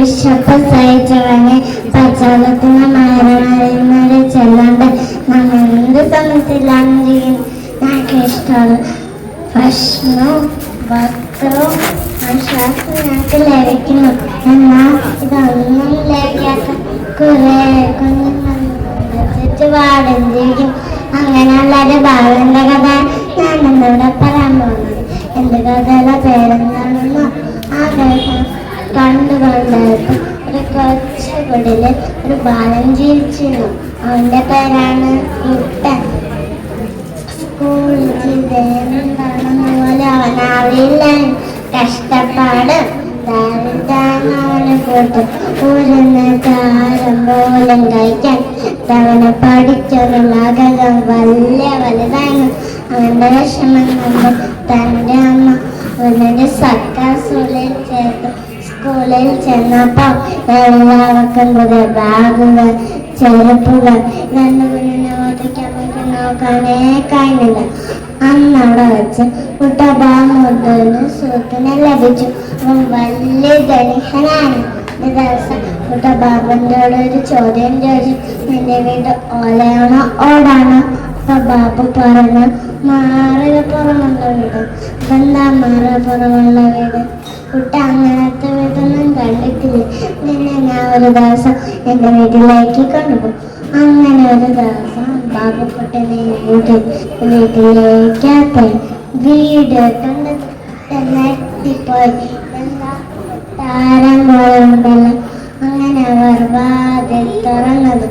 വിശപ്പ് സഹിച്ചവനെ പച്ചവെള്ളത്തിന് മരണ ചെല്ലാണ്ട് നമ്മൾ എന്ത് സമയത്തിലാണ് ചെയ്യുന്നത്. ഞങ്ങൾക്ക് ഇഷ്ടമുള്ള ഭക്ഷണവും വസ്ത്രവും ആശ്വാസം ഞങ്ങൾക്ക് ലഭിക്കുന്നു. എന്നാൽ ഇതൊന്നും ലഭിക്കാത്ത കുറെ കുഞ്ഞുങ്ങൾ ചുറ്റുപാടും ജീവിക്കും. അങ്ങനെയുള്ളൊരു ബാലന്റെ കഥ ഞാൻ ഇന്നിവിടെ പറയാൻ പോകുന്നത്. എൻ്റെ കഥയുടെ പേരെന്താണെന്നോ ആ ദിവസം കണ്ടുകൊണ്ടായപ്പോൾ ഒരു കൊച്ചു കുടില് ഒരു ബാലൻ ജീവിച്ചിരുന്നു. അവൻ്റെ പേരാണ് കുട്ടൻ. സ്കൂളിൽ ചെയ്തെന്താണെന്ന പോലെ അവനറിയില്ല. കഷ്ടപ്പാട് അവന് കൂട്ട് ഊരുന്ന താരം പോലും കഴിക്കാൻ അവനെ പഠിച്ചൊരു ആഗ്രഹം വലിയ വലുതായിരുന്നു. അവൻ്റെ വിഷമം കൊണ്ട് തൻ്റെ അമ്മ അവനൊരു സർക്കാർ സ്കൂളിൽ ചെന്നപ്പോൾ എല്ലാവർക്കും പുതിയ ബാഗുകൾ ചെരുപ്പുകൾ രണ്ട് കുഞ്ഞിനെ ഓർത്തിക്കാൻ നോക്കാനേ കഴിഞ്ഞില്ല. അന്ന് അവിടെ വെച്ച് കുട്ടബാബുവിന് സുഹൃത്തിനെ ലഭിച്ചു. അവൻ വലിയ ധനികനാണ്. ഒരു ദിവസം കുട്ടബാബുവിൻ്റെ ഒരു ചോദ്യം ചോദിച്ചു, നിന്റെ വീട് ഓലയാണോ ഓടാണോ? അപ്പൊ ബാബു പറഞ്ഞു, മാറിപ്പുറമുള്ള വീട്. അതെന്താ മാറിപ്പുറമുള്ള വീട്? കുട്ട അങ്ങനത്തെ വീടൊന്നും കണ്ടിട്ടില്ല. നിന്നെ ഞാൻ ഒരു ദിവസം എൻ്റെ വീട്ടിലേക്ക് കൊണ്ടുപോകും. അങ്ങനെ ഒരു ദിവസം ബാബുക്കുട്ടനെ വീട്ടിലേക്ക് വീട് കണ്ട് നെട്ടിപ്പോയി. എന്താ താരം പോലുണ്ടല്ലോ. അങ്ങനെ അവർ വാതിൽ തുറന്നത്.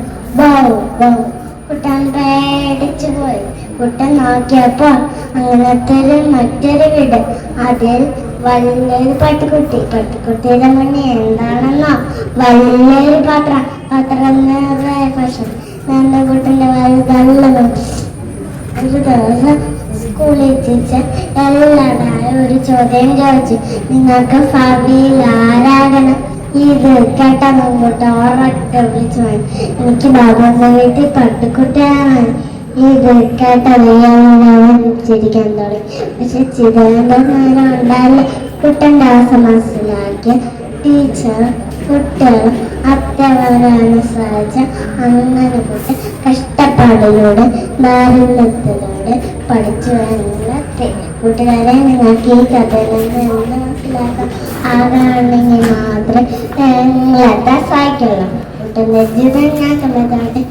കുട്ടൻ പേടിച്ചു പോയി. കുട്ടൻ നോക്കിയപ്പോൾ അങ്ങനത്തെ മറ്റൊരു വീട്. അതിൽ വലിയൊരു പട്ടിക്കുട്ടിയുടെ മുന്നേ എന്താണെന്നോ വലിയൊരു പാത്രം നിറയെ ഭക്ഷണം. എൻ്റെ കുട്ടൻ്റെ വലുതല്ല. ഒരു ദിവസം സ്കൂളിൽ ടീച്ചർ എല്ലാവരായ ഒരു ചോദ്യം ചോദിച്ചു, നിങ്ങൾക്ക് ഭാവിയിൽ ആരാകണം? ഇത് കേട്ട മുമ്പോട്ട് ഉറക്കെ വിളിച്ചു പോയി, എനിക്ക് ബാബുവിൻ്റെ വീട്ടിൽ പട്ടിക്കുട്ടിയാണ്. ഇത് കേട്ടത് ചിരിക്കാൻ തുടങ്ങി. പക്ഷെ ചിരിയുടെ നേരം ഉണ്ടായില്ല. കുട്ടൻ്റെ അവസ്ഥ മനസ്സിലാക്കിയ ടീച്ചർ കുട്ടികൾ അത്യവരനുസരിച്ച് അങ്ങനെ കുട്ടി കഷ്ടപ്പാടിലൂടെ ദാരിദ്ര്യത്തിലൂടെ പഠിച്ചു വരുന്നത്. കൂട്ടുകാരെ, നിങ്ങൾക്ക് ഈ കഥയിൽ നിന്ന് എന്ത് മനസ്സിലാക്കാം? ആരാണെങ്കിൽ മാത്രമേ നിങ്ങളെ സഹായിക്കുള്ളൂ. കുട്ടൻ്റെ ജീവിതം ഞാൻ കണ്ടെത്താട്ടെ.